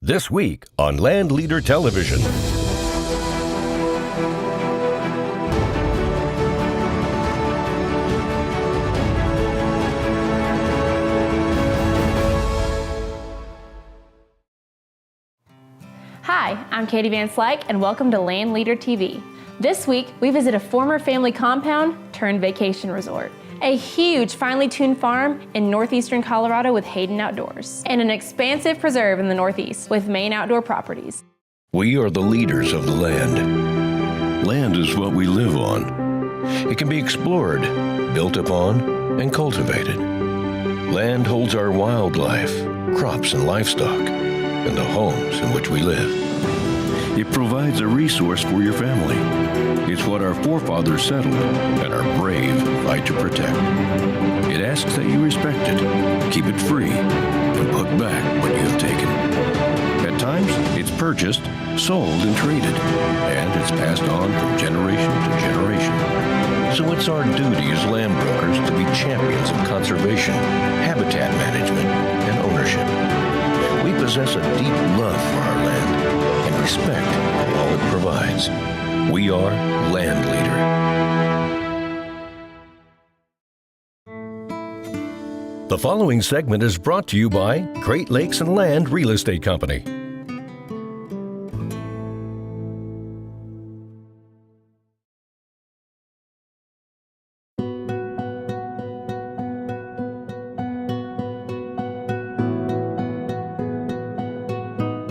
This week on LandLeader Television. Hi, I'm Katie Van Slyke, and welcome to LandLeader TV. This week, we visit a former family compound turned vacation resort, a huge finely tuned farm in northeastern Colorado with Hayden Outdoors, and an expansive preserve in the northeast with Maine Outdoor Properties. We are the leaders of the land. Land is what we live on. It can be explored, built upon, and cultivated. Land holds our wildlife, crops and livestock, and the homes in which we live. It provides a resource for your family. It's what our forefathers settled and our brave fight to protect. It asks that you respect it, keep it free, and put back what you have taken. At times, it's purchased, sold, and traded, and it's passed on from generation to generation. So it's our duty as land brokers to be champions of conservation, habitat management, and ownership. We possess a deep love for our land and respect for all it provides. We are LandLeader. The following segment is brought to you by Great Lakes and Land Real Estate Company.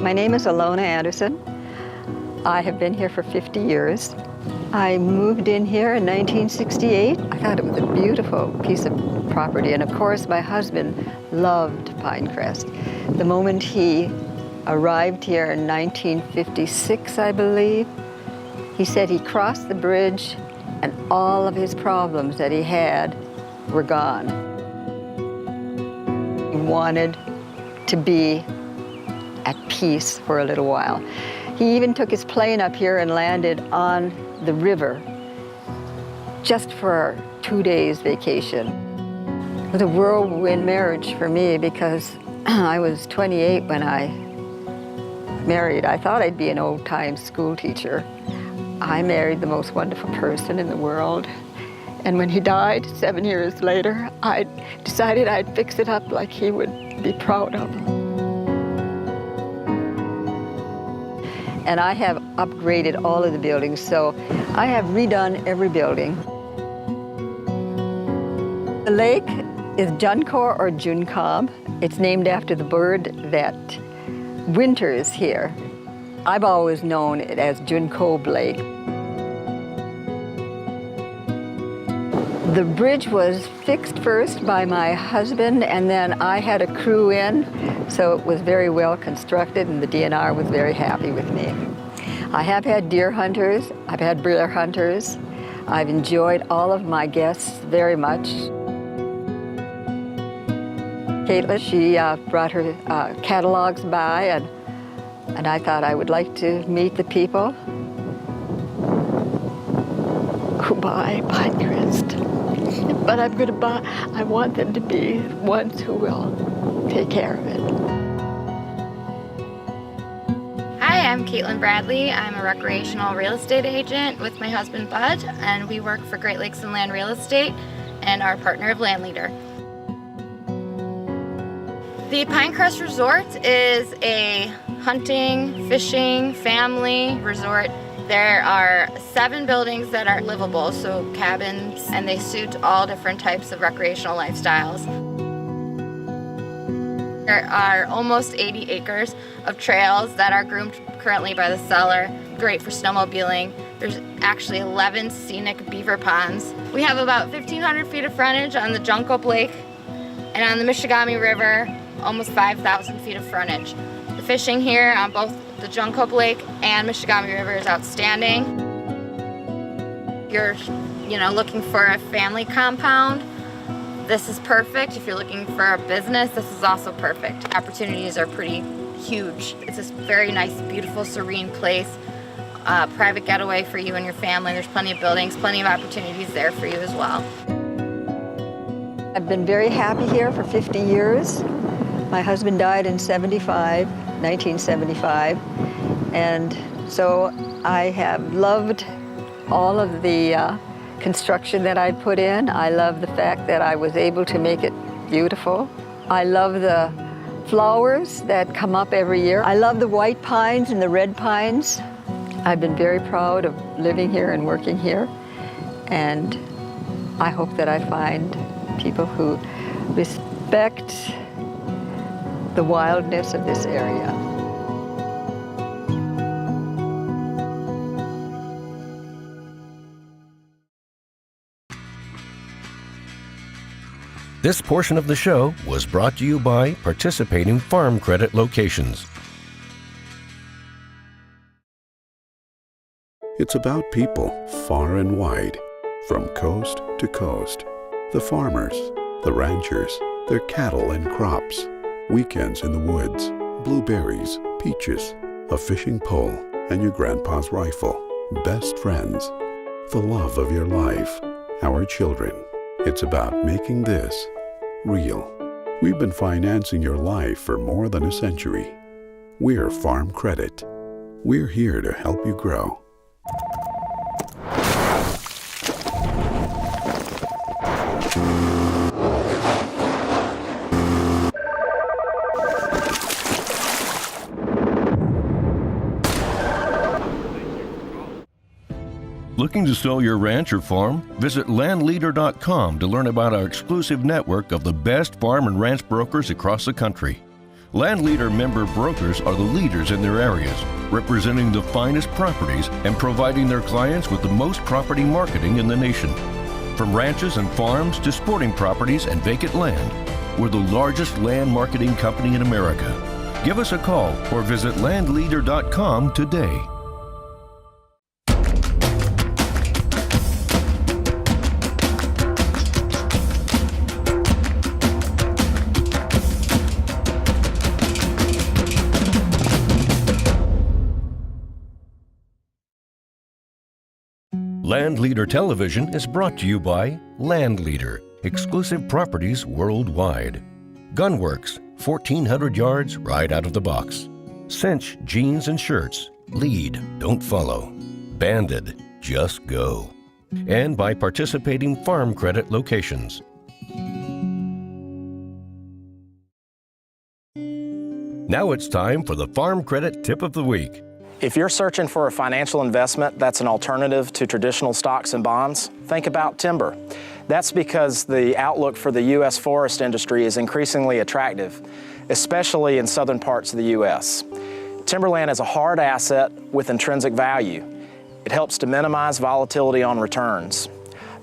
My name is Alona Anderson. I have been here for 50 years. I moved in here in 1968. I thought it was a beautiful piece of property, and of course my husband loved Pinecrest. The moment he arrived here in 1956, I believe, he said he crossed the bridge and all of his problems that he had were gone. He wanted to be at peace for a little while. He even took his plane up here and landed on the river just for a 2 days vacation. It was a whirlwind marriage for me because I was 28 when I married. I thought I'd be an old-time school teacher. I married the most wonderful person in the world. And when he died 7 years later, I decided I'd fix it up like he would be proud of. And I have upgraded all of the buildings, so I have redone every building. The lake is Junco or Juncob. It's named after the bird that winters here. I've always known it as Junco Lake. The bridge was fixed first by my husband, and then I had a crew in, so it was very well constructed, and the DNR was very happy with me. I have had deer hunters, I've had bear hunters. I've enjoyed all of my guests very much. Caitlin, she brought her catalogs by, and I thought I would like to meet the people who buy Pinecrest. But I want them to be ones who will take care of it. Hi, I'm Caitlin Bradley. I'm a recreational real estate agent with my husband Bud, and we work for Great Lakes and Land Real Estate and our partner of LandLeader. The Pinecrest Resort is a hunting, fishing, family resort. There are 7 buildings that are livable, so cabins, and they suit all different types of recreational lifestyles. There are almost 80 acres of trails that are groomed currently by the seller, great for snowmobiling. There's actually 11 scenic beaver ponds. We have about 1,500 feet of frontage on the Junco Lake, and on the Michigamme River, almost 5,000 feet of frontage. The fishing here on both the Junco Lake and Michigamme River is outstanding. If you're, looking for a family compound, this is perfect. If you're looking for a business, this is also perfect. Opportunities are pretty huge. It's this very nice, beautiful, serene place. Private getaway for you and your family. There's plenty of buildings, plenty of opportunities there for you as well. I've been very happy here for 50 years. My husband died in '75. 1975. And so I have loved all of the construction that I put in. I love the fact that I was able to make it beautiful. I love the flowers that come up every year. I love the white pines and the red pines. I've been very proud of living here and working here. And I hope that I find people who respect the wildness of this area. This portion of the show was brought to you by participating farm credit locations. It's about people far and wide, from coast to coast. The farmers, the ranchers, their cattle and crops, weekends in the woods, blueberries, peaches, a fishing pole, and your grandpa's rifle. Best friends, the love of your life, our children. It's about making this real. We've been financing your life for more than a century. We're Farm Credit. We're here to help you grow. Looking to sell your ranch or farm? Visit LandLeader.com to learn about our exclusive network of the best farm and ranch brokers across the country. LandLeader member brokers are the leaders in their areas, representing the finest properties and providing their clients with the most property marketing in the nation. From ranches and farms to sporting properties and vacant land, we're the largest land marketing company in America. Give us a call or visit LandLeader.com today. LandLeader Television is brought to you by LandLeader, exclusive properties worldwide. Gunworks, 1,400 yards right out of the box. Cinch jeans and shirts, lead, don't follow. Banded, just go. And by participating farm credit locations. Now it's time for the Farm Credit Tip of the Week. If you're searching for a financial investment that's an alternative to traditional stocks and bonds, think about timber. That's because the outlook for the U.S. forest industry is increasingly attractive, especially in southern parts of the U.S. Timberland is a hard asset with intrinsic value. It helps to minimize volatility on returns.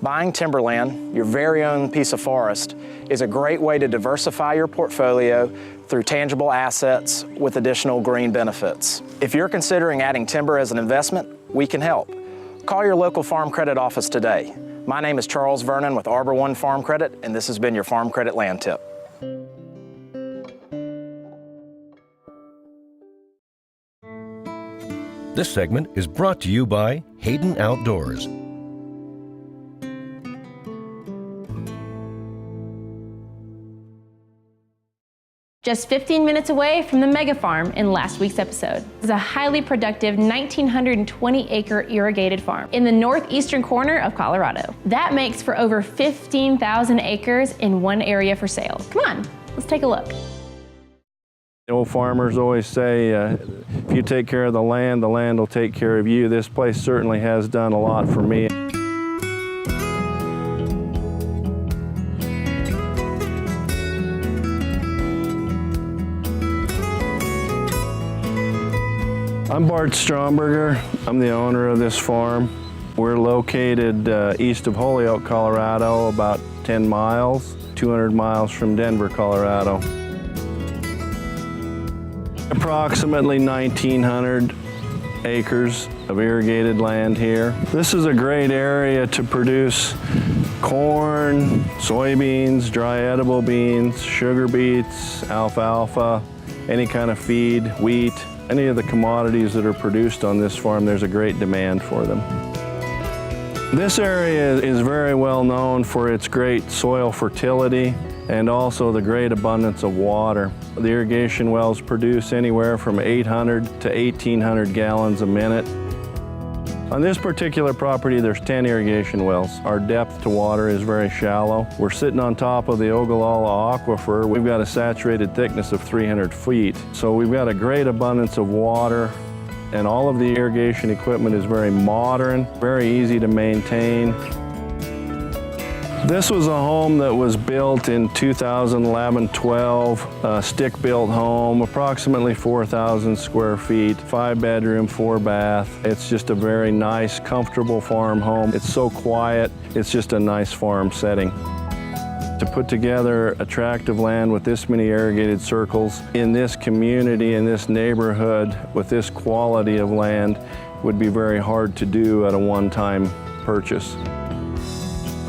Buying timberland, your very own piece of forest, is a great way to diversify your portfolio through tangible assets with additional green benefits. If you're considering adding timber as an investment, we can help. Call your local Farm Credit office today. My name is Charles Vernon with Arbor One Farm Credit, and this has been your Farm Credit Land Tip. This segment is brought to you by Hayden Outdoors. Just 15 minutes away from the mega farm in last week's episode. It's a highly productive 1,920-acre irrigated farm in the northeastern corner of Colorado. That makes for over 15,000 acres in one area for sale. Come on, let's take a look. The old farmers always say, if you take care of the land will take care of you. This place certainly has done a lot for me. I'm Bart Stromberger. I'm the owner of this farm. We're located east of Holyoke, Colorado, about 10 miles, 200 miles from Denver, Colorado. Approximately 1,900 acres of irrigated land here. This is a great area to produce corn, soybeans, dry edible beans, sugar beets, alfalfa, any kind of feed, wheat. Any of the commodities that are produced on this farm, there's a great demand for them. This area is very well known for its great soil fertility. and also the great abundance of water. The irrigation wells produce anywhere from 800 to 1,800 gallons a minute. On this particular property, there's 10 irrigation wells. Our depth to water is very shallow. We're sitting on top of the Ogallala Aquifer. We've got a saturated thickness of 300 feet. So we've got a great abundance of water, and all of the irrigation equipment is very modern, very easy to maintain. This was a home that was built in 2011-12, a stick-built home, approximately 4,000 square feet, 5-bedroom, 4-bath. It's just a very nice, comfortable farm home. It's so quiet, it's just a nice farm setting. To put together attractive land with this many irrigated circles in this community, in this neighborhood, with this quality of land would be very hard to do at a one-time purchase.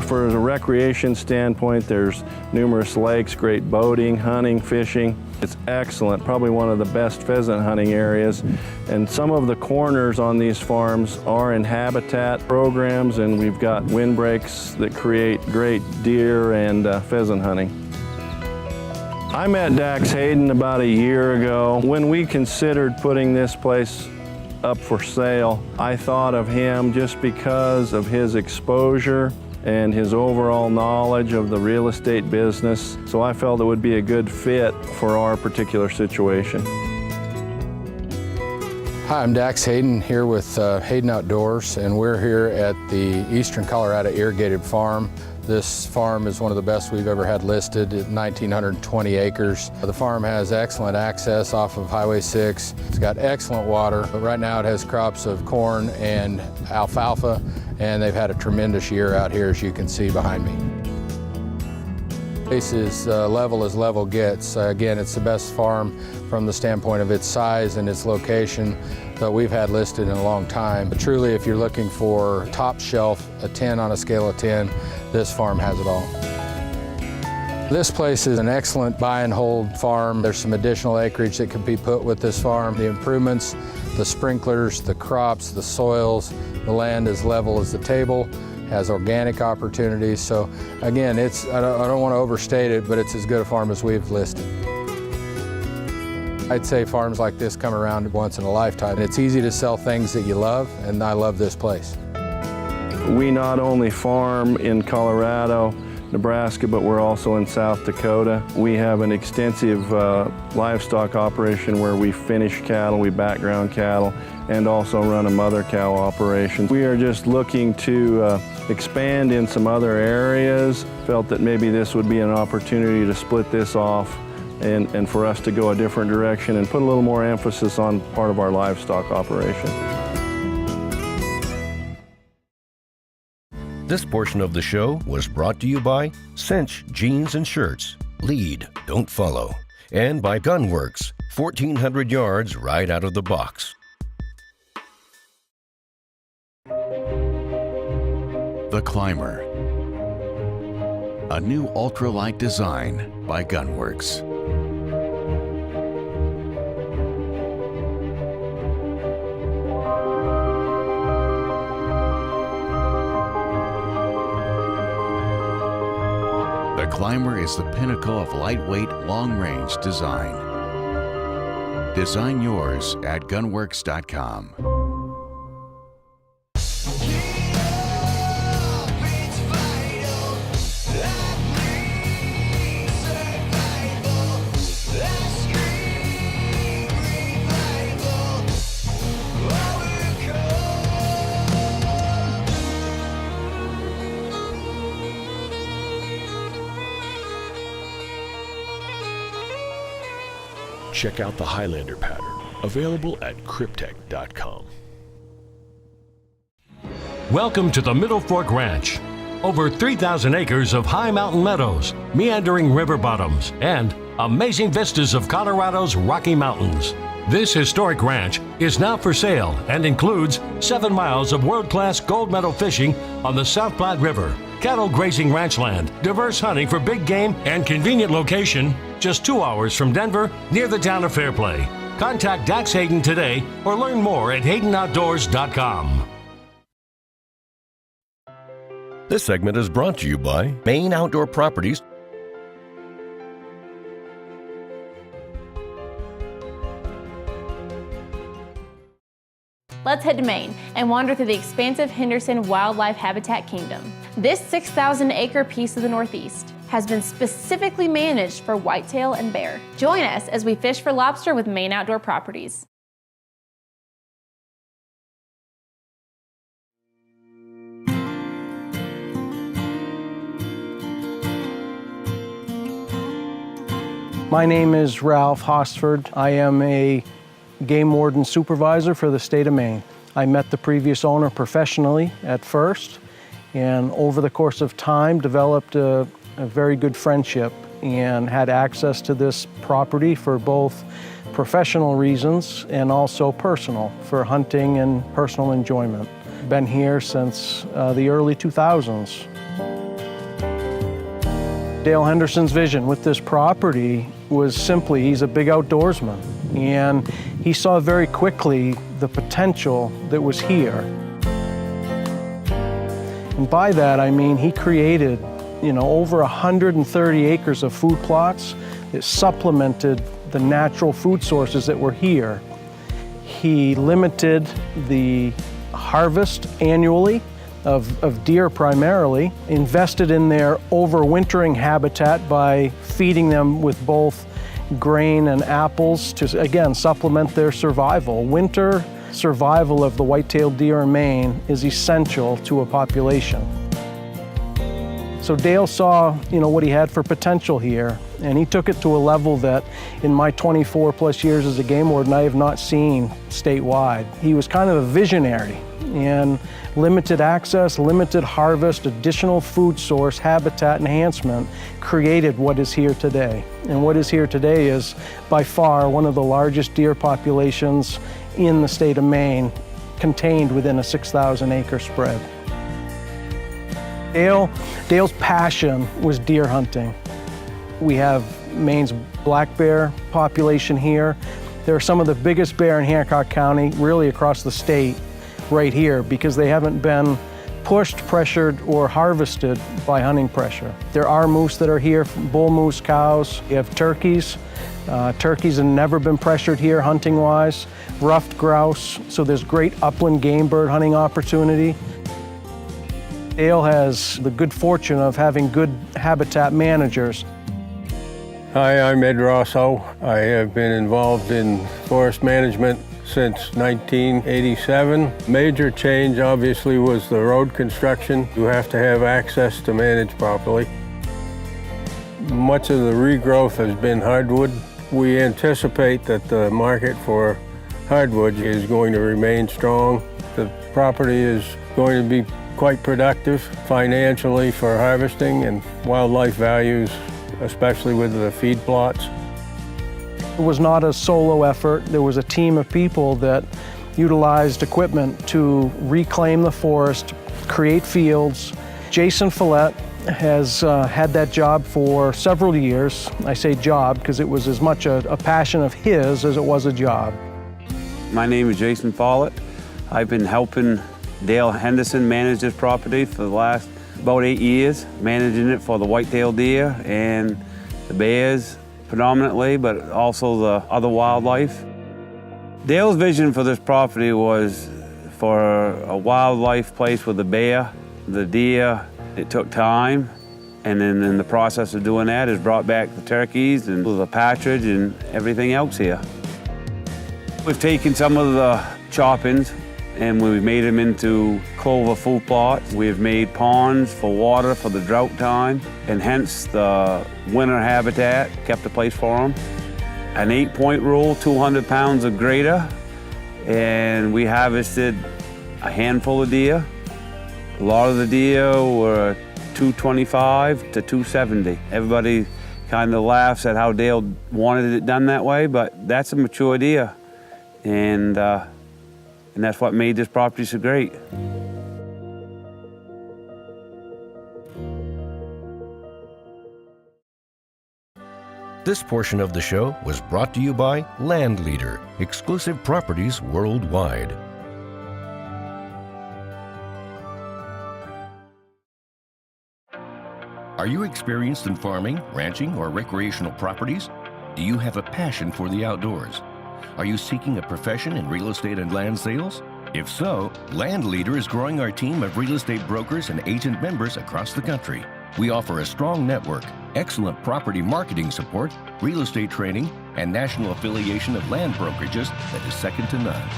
For a recreation standpoint, there's numerous lakes, great boating, hunting, fishing. It's excellent, probably one of the best pheasant hunting areas. And some of the corners on these farms are in habitat programs, and we've got windbreaks that create great deer and pheasant hunting. I met Dax Hayden about a year ago. When we considered putting this place up for sale, I thought of him just because of his exposure and his overall knowledge of the real estate business. So I felt it would be a good fit for our particular situation. Hi, I'm Dax Hayden here with Hayden Outdoors, and we're here at the Eastern Colorado Irrigated Farm. This farm is one of the best we've ever had listed at 1,920 acres. The farm has excellent access off of Highway 6. It's got excellent water, but right now it has crops of corn and alfalfa, and they've had a tremendous year out here, as you can see behind me. This is level as level gets. Again, it's the best farm from the standpoint of its size and its location that we've had listed in a long time. But truly, if you're looking for top shelf, a 10 on a scale of 10, this farm has it all. This place is an excellent buy and hold farm. There's some additional acreage that can be put with this farm. The improvements, the sprinklers, the crops, the soils, the land is level as the table, has organic opportunities. So again, I don't want to overstate it, but it's as good a farm as we've listed. I'd say farms like this come around once in a lifetime. It's easy to sell things that you love, and I love this place. We not only farm in Colorado, Nebraska, but we're also in South Dakota. We have an extensive livestock operation where we finish cattle, we background cattle, and also run a mother cow operation. We are just looking to expand in some other areas. Felt that maybe this would be an opportunity to split this off and for us to go a different direction and put a little more emphasis on part of our livestock operation. This portion of the show was brought to you by Cinch Jeans and Shirts, Lead, Don't Follow, and by Gunworks, 1,400 yards right out of the box. The Climber, a new ultralight design by Gunworks. The Climber is the pinnacle of lightweight, long-range design. Design yours at gunworks.com. Check out the Highlander pattern, available at cryptech.com. Welcome to the Middle Fork Ranch. Over 3,000 acres of high mountain meadows, meandering river bottoms, and amazing vistas of Colorado's Rocky Mountains. This historic ranch is now for sale and includes 7 miles of world-class gold medal fishing on the South Platte River, cattle grazing ranch land, diverse hunting for big game, and convenient location just 2 hours from Denver near the town of Fairplay. Contact Dax Hayden today or learn more at HaydenOutdoors.com. This segment is brought to you by Maine Outdoor Properties. Let's head to Maine and wander through the expansive Henderson Wildlife Habitat Kingdom. This 6,000-acre piece of the Northeast has been specifically managed for whitetail and bear. Join us as we fish for lobster with Maine Outdoor Properties. My name is Ralph Hosford. I am a game warden supervisor for the state of Maine. I met the previous owner professionally at first, and over the course of time developed a very good friendship and had access to this property for both professional reasons and also personal, for hunting and personal enjoyment. Been here since the early 2000s. Dale Henderson's vision with this property was simply, he's a big outdoorsman, and he saw very quickly the potential that was here. And by that I mean he created, over 130 acres of food plots that supplemented the natural food sources that were here. He limited the harvest annually of deer primarily, invested in their overwintering habitat by feeding them with both grain and apples to, again, supplement their survival. Winter survival of the white-tailed deer in Maine is essential to a population. So Dale saw, what he had for potential here, and he took it to a level that in my 24 plus years as a game warden, I have not seen statewide. He was kind of a visionary, and limited access, limited harvest, additional food source, habitat enhancement created what is here today. And what is here today is by far one of the largest deer populations in the state of Maine, contained within a 6,000 acre spread. Dale's passion was deer hunting. We have Maine's black bear population here. There are some of the biggest bear in Hancock County, really across the state, right here, because they haven't been pushed, pressured, or harvested by hunting pressure. There are moose that are here, bull moose, cows. You have turkeys. Turkeys have never been pressured here hunting-wise. Ruffed grouse, so there's great upland game bird hunting opportunity. Dale has the good fortune of having good habitat managers. Hi, I'm Ed Rosso. I have been involved in forest management since 1987. Major change obviously was the road construction. You have to have access to manage properly. Much of the regrowth has been hardwood. We anticipate that the market for hardwood is going to remain strong. The property is going to be quite productive financially for harvesting and wildlife values, especially with the feed plots. It was not a solo effort. There was a team of people that utilized equipment to reclaim the forest, create fields. Jason Follett has had that job for several years. I say job because it was as much a passion of his as it was a job. My name is Jason Follett. I've been helping Dale Henderson manage this property for the last about 8 years, managing it for the white-tailed deer and the bears predominantly, but also the other wildlife. Dale's vision for this property was for a wildlife place with the bear, the deer. It took time, and then in the process of doing that, has brought back the turkeys and the partridge and everything else here. We've taken some of the choppings and we've made them into clover food plots. We've made ponds for water for the drought time, and hence the winter habitat, kept a place for them. An 8-point rule, 200 pounds or greater, and we harvested a handful of deer. A lot of the deer were 225 to 270. Everybody kind of laughs at how Dale wanted it done that way, but that's a mature deer, and that's what made this property so great. This portion of the show was brought to you by LandLeader, exclusive properties worldwide. Are you experienced in farming, ranching, or recreational properties? Do you have a passion for the outdoors? Are you seeking a profession in real estate and land sales? If so, LandLeader is growing our team of real estate brokers and agent members across the country. We offer a strong network, excellent property marketing support, real estate training, and national affiliation of land brokerages that is second to none.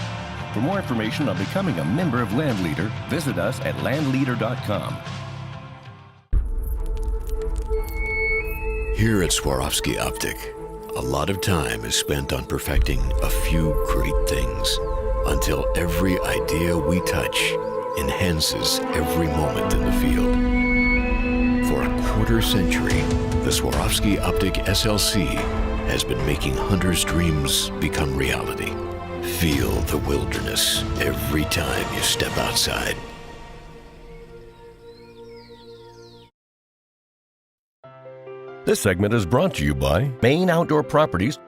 For more information on becoming a member of LandLeader, visit us at landleader.com. Here at Swarovski Optic, a lot of time is spent on perfecting a few great things until every idea we touch enhances every moment in the field. For a quarter century, the Swarovski Optic SLC has been making hunters' dreams become reality. Feel the wilderness every time you step outside. This segment is brought to you by Maine Outdoor Properties.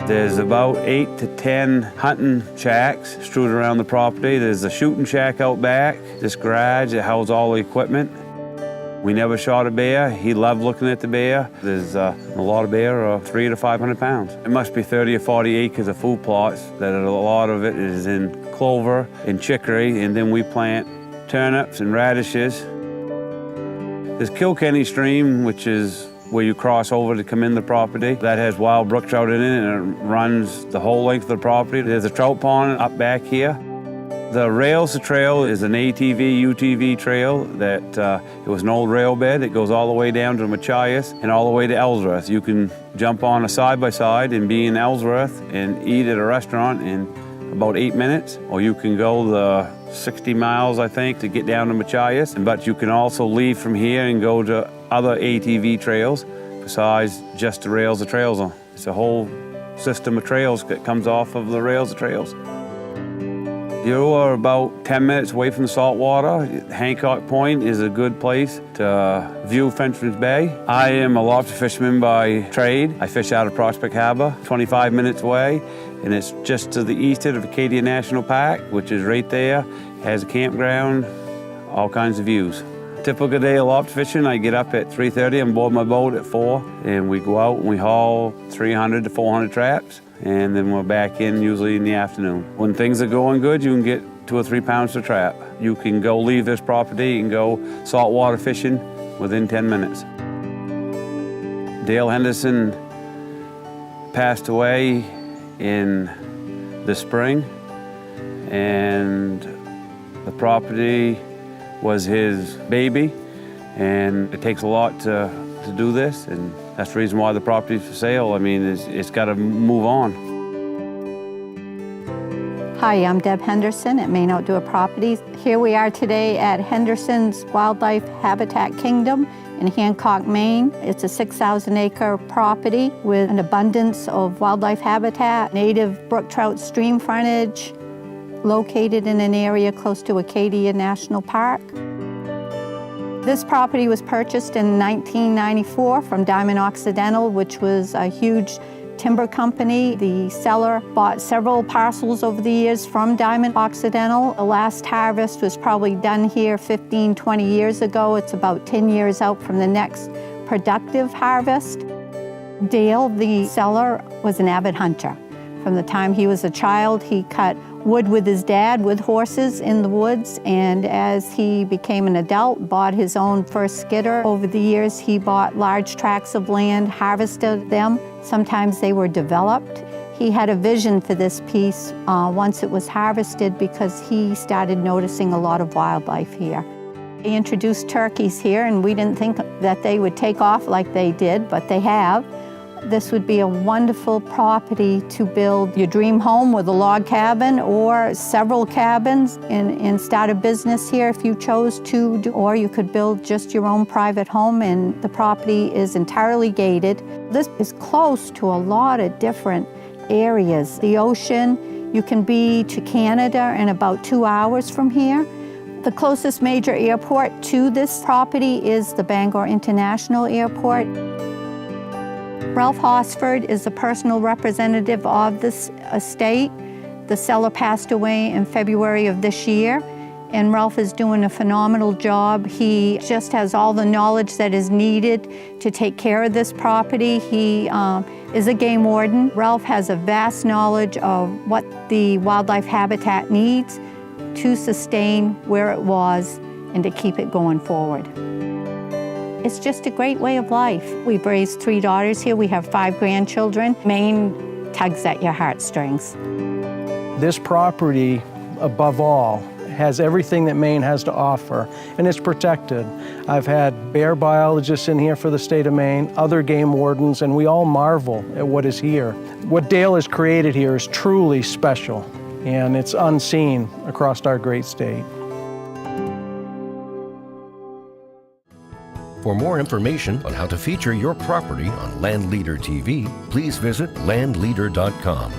There's about 8 to 10 hunting shacks strewed around the property. There's a shooting shack out back, this garage that houses all the equipment. We never shot a bear. He loved looking at the bear. There's a lot of bear, 300 to 500 pounds. It must be 30 or 40 acres of food plots. That a lot of it is in clover and chicory, and then we plant turnips and radishes. There's Kilkenny Stream, which is where you cross over to come in the property. That has wild brook trout in it, and it runs the whole length of the property. There's a trout pond up back here. The Rails to Trail is an ATV, UTV trail that it was an old rail bed. It goes all the way down to Machias and all the way to Ellsworth. You can jump on a side-by-side and be in Ellsworth and eat at a restaurant in about 8 minutes, or you can go the 60 miles, I think, to get down to Machias. But you can also leave from here and go to other ATV trails besides just the Rails to Trails. It's a whole system of trails that comes off of the Rails to Trails. You are about 10 minutes away from the saltwater. Hancock Point is a good place to view Frenchman's Bay. I am a lobster fisherman by trade. I fish out of Prospect Harbor, 25 minutes away, and it's just to the east of Acadia National Park, which is right there. Has a campground, all kinds of views. Typical day of lobster fishing, I get up at 3:30 and board my boat at 4, and we go out and we haul 300 to 400 traps, and then we're back in usually in the afternoon. When things are going good, you can get 2 or 3 pounds to trap. You can go leave this property and go saltwater fishing within 10 minutes. Dale Henderson passed away in the spring, and the property was his baby, and it takes a lot to do this, and that's the reason why the property's for sale. I mean, it's got to move on. Hi, I'm Deb Henderson at Maine Outdoor Properties. Here we are today at Henderson's Wildlife Habitat Kingdom in Hancock, Maine. It's a 6,000-acre property with an abundance of wildlife habitat, native brook trout stream frontage, located in an area close to Acadia National Park. This property was purchased in 1994 from Diamond Occidental, which was a huge timber company. The seller bought several parcels over the years from Diamond Occidental. The last harvest was probably done here 15, 20 years ago. It's about 10 years out from the next productive harvest. Dale, the seller, was an avid hunter. From the time he was a child, he cut wood with his dad with horses in the woods, and as he became an adult, bought his own first skidder. Over the years, he bought large tracts of land, harvested them. Sometimes they were developed. He had a vision for this piece once it was harvested because he started noticing a lot of wildlife here. He introduced turkeys here, and we didn't think that they would take off like they did, but they have. This would be a wonderful property to build your dream home with a log cabin or several cabins and start a business here if you chose to, or you could build just your own private home, and the property is entirely gated. This is close to a lot of different areas. The ocean, you can be to Canada in about 2 hours from here. The closest major airport to this property is the Bangor International Airport. Ralph Hosford is the personal representative of this estate. The seller passed away in February of this year, and Ralph is doing a phenomenal job. He just has all the knowledge that is needed to take care of this property. He is a game warden. Ralph has a vast knowledge of what the wildlife habitat needs to sustain where it was and to keep it going forward. It's just a great way of life. We've raised 3 daughters here. We have 5 grandchildren. Maine tugs at your heartstrings. This property, above all, has everything that Maine has to offer, and it's protected. I've had bear biologists in here for the state of Maine, other game wardens, and we all marvel at what is here. What Dale has created here is truly special, and it's unseen across our great state. For more information on how to feature your property on LandLeader TV, please visit landleader.com.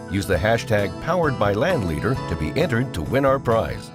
Use the hashtag #PoweredByLandLeader to be entered to win our prize.